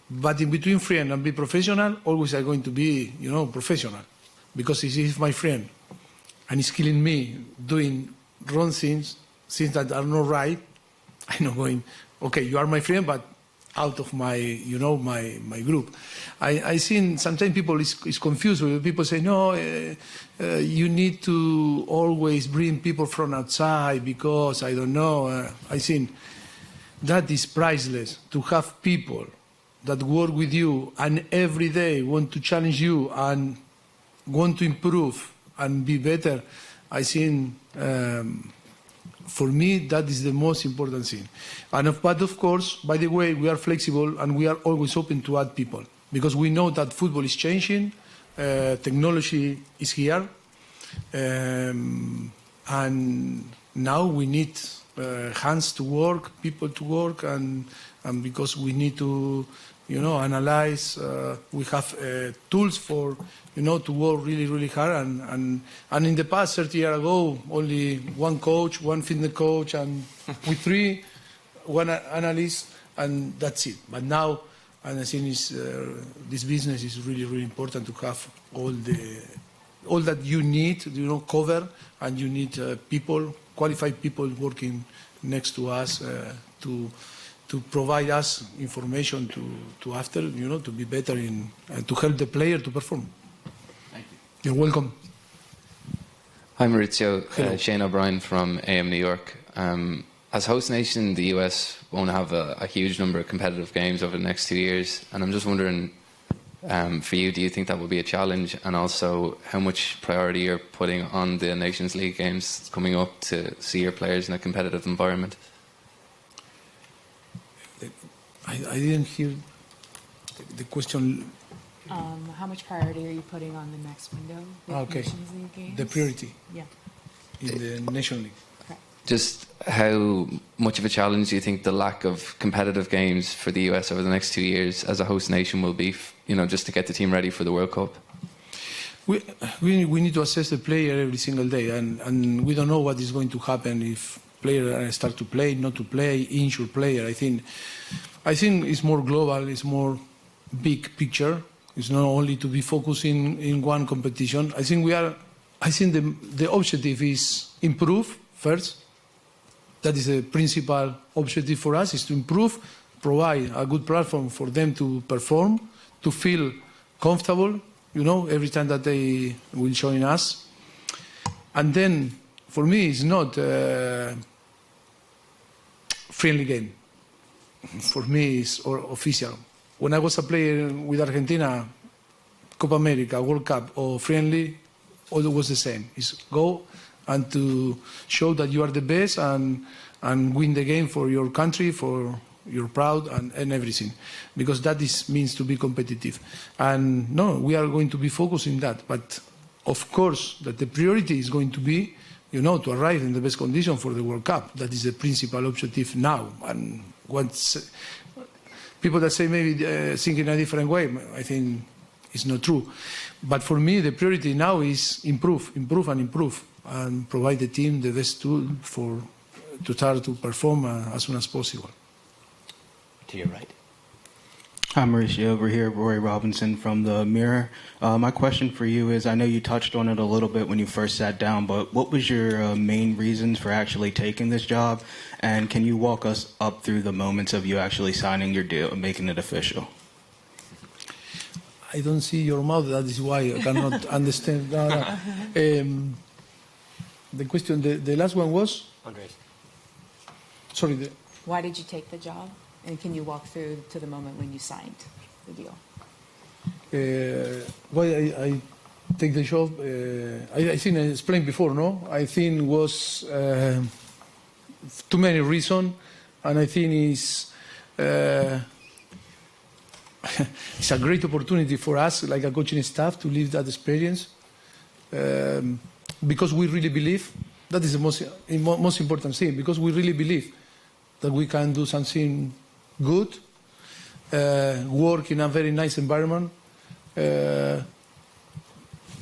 But in between friend and be professional, always I'm going to be, professional. Because he's my friend. And he's killing me doing wrong things that are not right. I'm not going, okay, you are my friend, but out of my, my group. I think sometimes people is confused when people say, no, you need to always bring people from outside because, I don't know. I think that is priceless, to have people that work with you and every day want to challenge you and want to improve and be better. I think for me, that is the most important thing. But of course, by the way, we are flexible and we are always open to add people because we know that football is changing, technology is here, and now we need hands to work, people to work, and because we need to, analyze. We have tools for, to work really, really hard. And in the past, 30 years ago, only one coach, one fitness coach, and with three, one analyst, and that's it. But now, and I think this business is really, really important to have all that you need, cover, and you need people, qualified people working next to us to provide us information to after, to be better and to help the player to perform. Thank you. You're welcome. Hi, Maurizio. Shane O'Brien from AM New York. As host nation, the US won't have a huge number of competitive games over the next 2 years. And I'm just wondering, for you, do you think that will be a challenge? And also, how much priority you're putting on the Nations League games coming up to see your players in a competitive environment? I didn't hear the question. How much priority are you putting on the next window? Okay. Nations League games? The priority. Yeah. In the National League. Just how much of a challenge do you think the lack of competitive games for the US over the next 2 years as a host nation will be, just to get the team ready for the World Cup? We need to assess the player every single day, and we don't know what is going to happen if players start to play, not to play, injured player. I think it's more global, it's more big picture. It's not only to be focusing in one competition. I think the objective is improve first. That is the principal objective for us, is to improve, provide a good platform for them to perform, to feel comfortable, every time that they will join us. And then, for me, it's not a friendly game. For me, it's official. When I was a player with Argentina, Copa America, World Cup, or friendly, all was the same. It's go and to show that you are the best and win the game for your country, for your proud and everything. Because that means to be competitive. And no, we are going to be focused in that. But of course, that the priority is going to be, to arrive in the best condition for the World Cup. That is the principal objective now. And once people that say maybe think in a different way, I think it's not true. But for me, the priority now is improve, and provide the team the best tool to start to perform as soon as possible. To your right. Hi, Mauricio. Over here, Roy Robinson from The Mirror. My question for you is, I know you touched on it a little bit when you first sat down, but what was your main reasons for actually taking this job? And can you walk us up through the moments of you actually signing your deal and making it official? I don't see your mouth, that is why I cannot understand. No. The question, the last one was? Andres. Sorry. Why did you take the job? And can you walk through to the moment when you signed the deal? why I take the job, I think I explained before, no? I think was too many reasons, and I think it's a great opportunity for us, like a coaching staff, to live that experience, because we really believe, that is the most important thing, because we really believe that we can do something good, work in a very nice environment.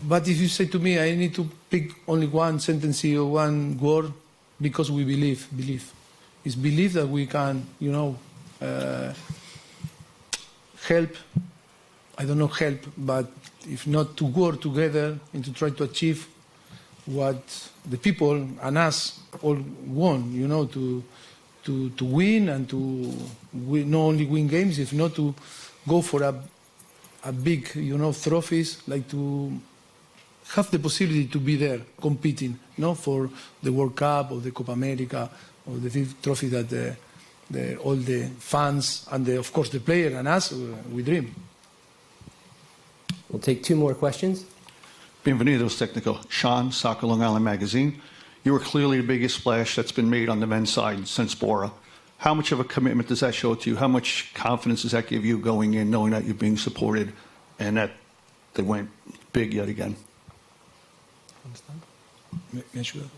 But if you say to me, I need to pick only one sentence or one word, because we believe. It's believe that we can, help, I don't know help, but if not to work together and to try to achieve what the people and us all want, to win and to not only win games, if not to go for a big, trophies, like to have the possibility to be there competing, for the World Cup or the Copa America or the fifth trophy that all the fans and of course the player and us, we dream. We'll take two more questions. Bienvenidos, Technical. Sean, Soccer Long Island Magazine. You were clearly the biggest splash that's been made on the men's side since Bora. How much of a commitment does that show to you? How much confidence does that give you going in, knowing that you're being supported and that they went big yet again? ¿Me ayuda?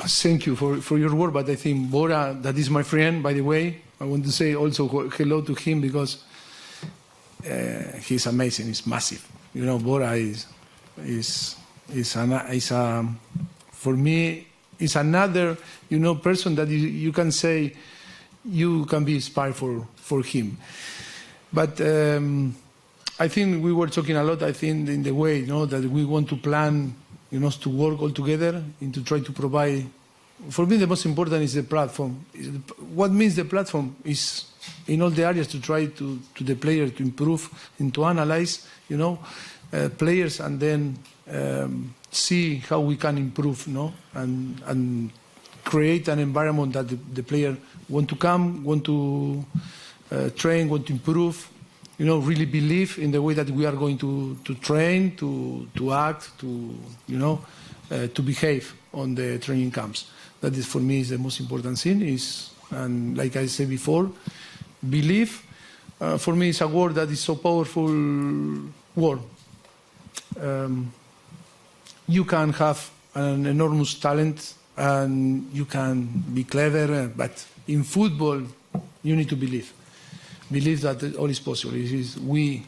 Thank you for your word, but I think Bora, that is my friend, by the way. I want to say also hello to him because he's amazing. He's massive. Bora for me, is another, person that you can say you can be inspired for him. But I think we were talking a lot, I think, in the way, that we want to plan, to work all together and to try to provide. For me, the most important is the platform. What means the platform is in all the areas to try to the player to improve and to analyze, players and then see how we can improve, and create an environment that the player want to come, want to train, want to improve, really believe in the way that we are going to train, to act, to behave on the training camps. That is, for me, is the most important thing. And like I said before, belief, for me, is a word that is so powerful word. You can have an enormous talent and you can be clever, but in football, you need to believe. Believe that all is possible. We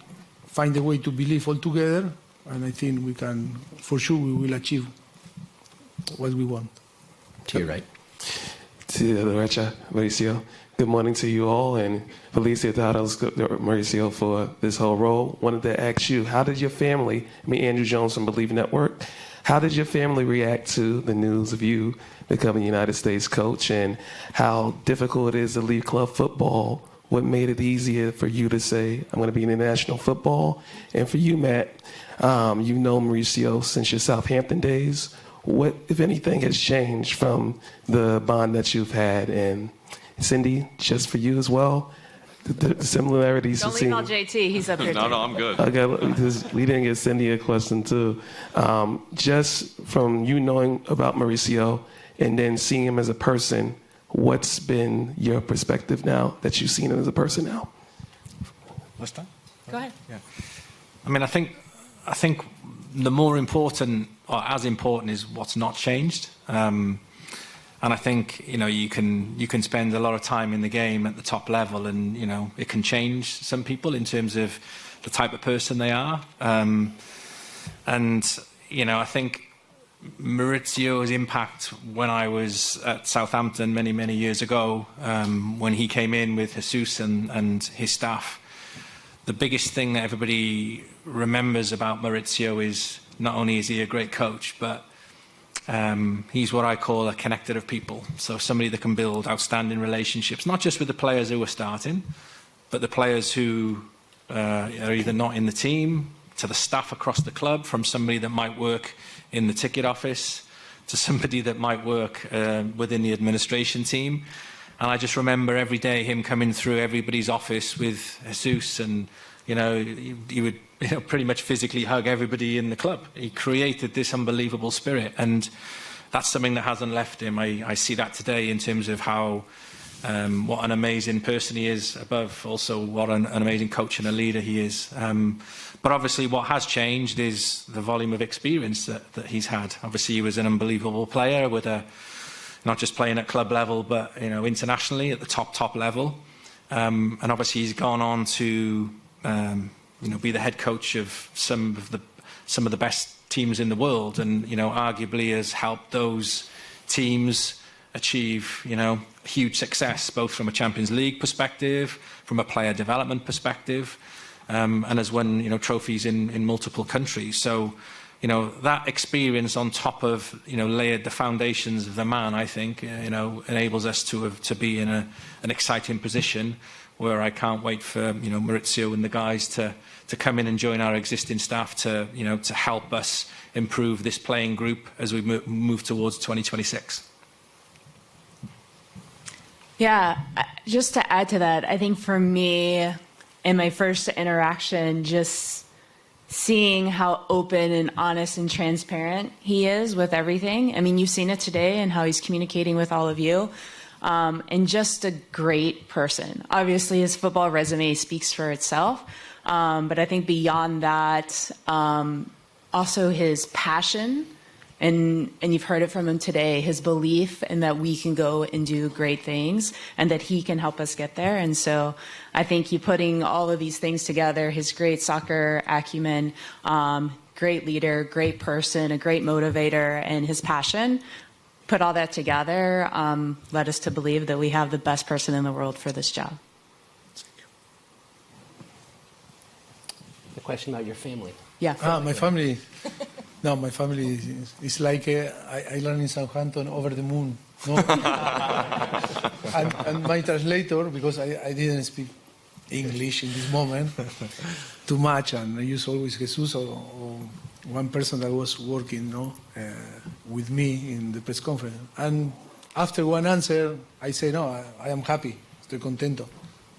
find a way to believe all together, and I think we can, for sure, we will achieve what we want. To your right. To the derecha, Mauricio. Good morning to you all, and Feliciitados, Mauricio, for this whole role. Wanted to ask you, how did your family, Andrew Jones from Believe Network, how did your family react to the news of you becoming United States coach, and how difficult it is to leave club football? What made it easier for you to say, I'm going to be in international football? And for you, Matt, you've known Mauricio since your Southampton days. What, if anything, has changed from the bond that you've had? And Cindy, just for you as well, the similarities. Don't leave out JT. He's up here. No, I'm good. Okay, we didn't get Cindy a question too. Just from you knowing about Mauricio and then seeing him as a person, what's been your perspective now that you've seen him as a person now? Last time? Go ahead. Yeah. I think the more important, or as important, is what's not changed. And I think you can spend a lot of time in the game at the top level, and it can change some people in terms of the type of person they are. And I think Mauricio's impact when I was at Southampton many years ago, when he came in with Jesus and his staff, the biggest thing that everybody remembers about Mauricio is not only is he a great coach, but he's what I call a connector of people. So somebody that can build outstanding relationships, not just with the players who are starting, but the players who are either not in the team, to the staff across the club, from somebody that might work in the ticket office, to somebody that might work within the administration team. And I just remember every day him coming through everybody's office with Jesus, and he would pretty much physically hug everybody in the club. He created this unbelievable spirit, and that's something that hasn't left him. I see that today in terms of how what an amazing person he is, above also what an amazing coach and a leader he is. But obviously what has changed is the volume of experience that he's had. Obviously he was an unbelievable player with not just playing at club level, but internationally at the top level. And obviously he's gone on to be the head coach of some of the best teams in the world, and arguably has helped those teams achieve huge success, both from a Champions League perspective, from a player development perspective, and has won trophies in multiple countries. So that experience on top of layered the foundations of the man, I think enables us to be in an exciting position where I can't wait for Maurizio and the guys to come in and join our existing staff to help us improve this playing group as we move towards 2026. Yeah, just to add to that, I think for me, in my first interaction, just seeing how open and honest and transparent he is with everything. I mean, you've seen it today and how he's communicating with all of you. And just a great person. Obviously, his football resume speaks for itself. But I think beyond that, also his passion, and you've heard it from him today, his belief in that we can go and do great things and that he can help us get there. And so I think you putting all of these things together, his great soccer acumen, great leader, great person, a great motivator, and his passion, put all that together, led us to believe that we have the best person in the world for this job. The question about your family. Yeah. My family. No, my family is like I learned in Southampton, over the moon. No? and my translator, because I didn't speak English in this moment too much, and I use always Jesus or one person that was working with me in the press conference. And after one answer, I say, no, I am happy, estoy contento.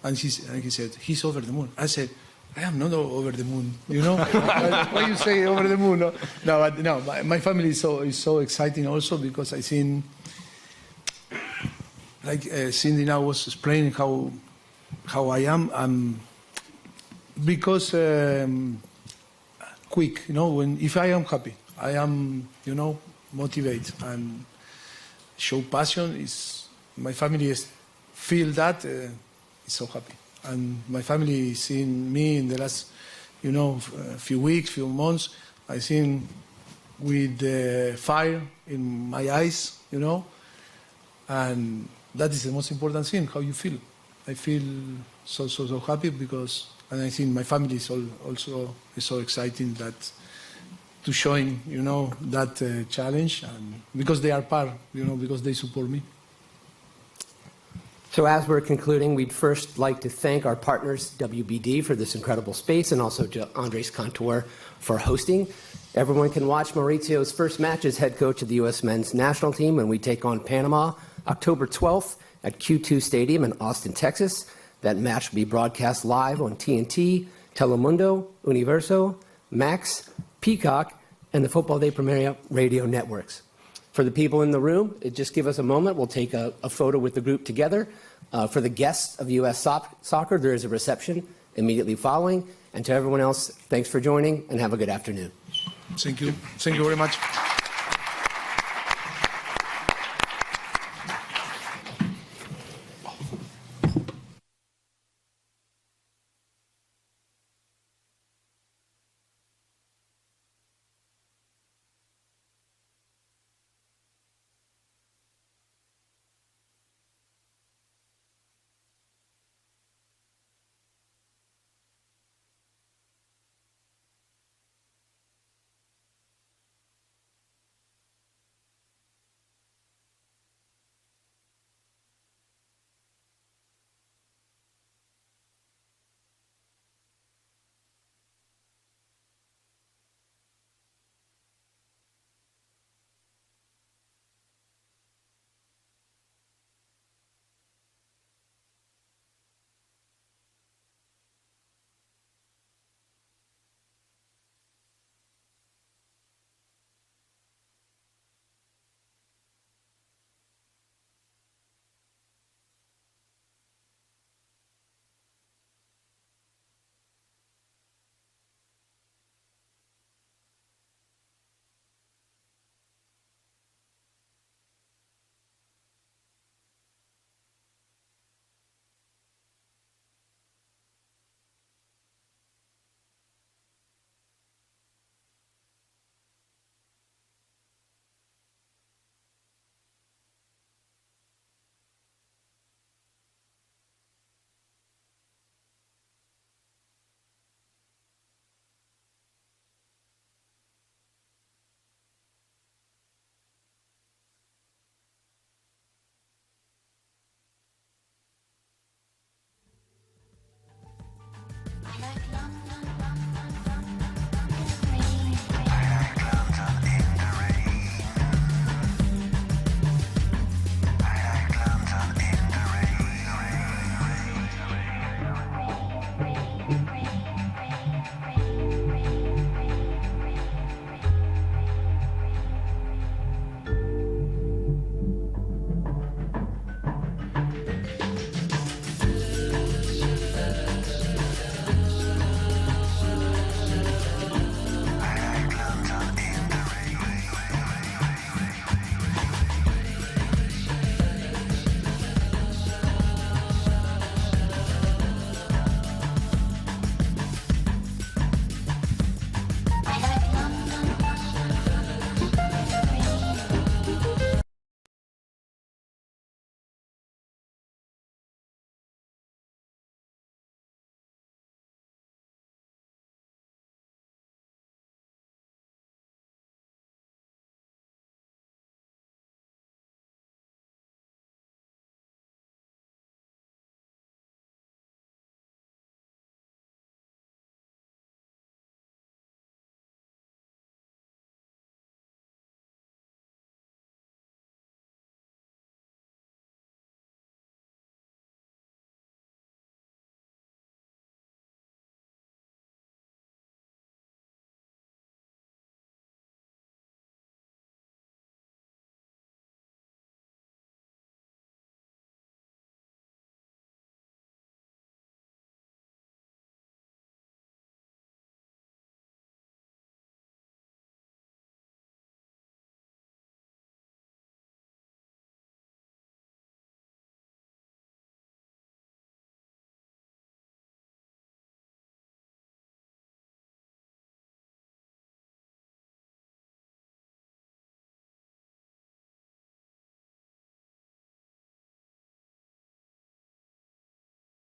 And he said, he's over the moon. I said, I am not over the moon, Why you say over the moon? No, my family is so exciting also, because I seen, like Cindy now was explaining how I am, because quick, if I am happy, I am, motivate and show passion. My family feel that is so happy. And my family seen me in the last, few weeks, few months. I seen with the fire in my eyes, and that is the most important thing. How you feel? I feel so happy because, and I think my family is also so exciting that to showing, that challenge, and because they are part, because they support me. So as we're concluding, we'd first like to thank our partners, WBD, for this incredible space, and also to Andres Cantor for hosting. Everyone can watch Maurizio's first match as head coach of the U.S. men's national team when we take on Panama October 12th at Q2 Stadium in Austin, Texas. That match will be broadcast live on TNT, Telemundo, Universo, Max, Peacock, and the Football Day Premier radio networks. For the people in the room, just give us a moment. We'll take a photo with the group together. For the guests of U.S. Soccer, there is a reception immediately following. And to everyone else, thanks for joining and have a good afternoon. Thank you. Thank you very much.